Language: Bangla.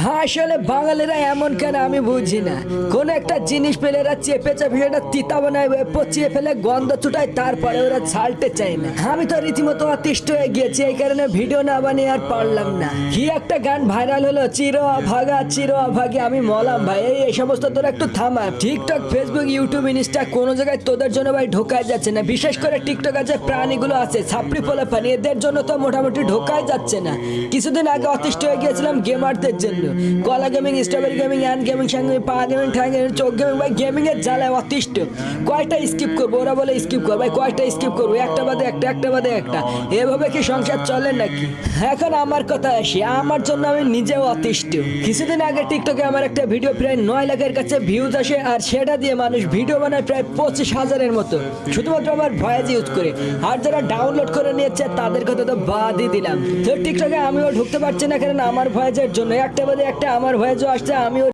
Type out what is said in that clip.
আসলে বাঙালিরা এমন কেন আমি বুঝি না। কোন একটা জিনিস পেলে এরা চেপে চেপে সেটা তিতা বানায় পচিয়ে ফেলে, গন্ধ ছুটায়, তারপরে ওরা ছাড়তে চায় না। আমি তো রীতিমতো অতিষ্ঠ হয়ে গিয়েছি, এই কারণে ভিডিও না বানিয়ে আর পারলাম না। কি একটা গান ভাইরাল হলো, চির অভাগা চির অভাগী আমি মলাম। ভাই এই সমস্ত তোরা একটু থামা। টিকটক, ফেসবুক, ইউটিউব, ইনস্টা কোনো জায়গায় তোদের জন্য ভাই ঢোকায় যাচ্ছে না। বিশেষ করে টিকটক আছে প্রাণীগুলো আছে ছাপড়ি পোলা পানি, এদের জন্য তো মোটামুটি ঢোকাই যাচ্ছে না। কিছুদিন আগে অতিষ্ঠ হয়ে গিয়েছিলাম গেমারদের জন্য। কলা gaming, strawberry gaming, and gaming, সঙ্গে পা গেমিং, ঠ্যাং গেমিং, চোখ গেমিং, ভাই গেমিং এর জ্বালায় অতিষ্ঠ। কয়টা স্কিপ করবো, ওরা বলে স্কিপ করবো, ভাই কয়টা স্কিপ করবো, একটা বাদে একটা, একটা বাদে একটা। এভাবে কি সংসার চলে নাকি? এখন আমার কথা আসি, আমার জন্য আমি নিজেও অতিষ্ঠ। কিছুদিন আগে টিকটকে আমার একটা ভিডিও প্রায় 9 লাখের কাছে ভিউজ আসে, আর সেটা দিয়ে মানুষ ভিডিও বানায় প্রায় 25,000-এর মতো, শুধুমাত্র আমার ভয়েস ইউজ করে। আর যারা ডাউনলোড করে নিয়েছে তাদের কথা তো বাদই দিলাম। তো টিকটকে আমিও ঢুকতে পারছি না, কারণ আমার ভয়েসের জন্য একটা বাদে একটা আমার ভয়েসও আসছে, আমিও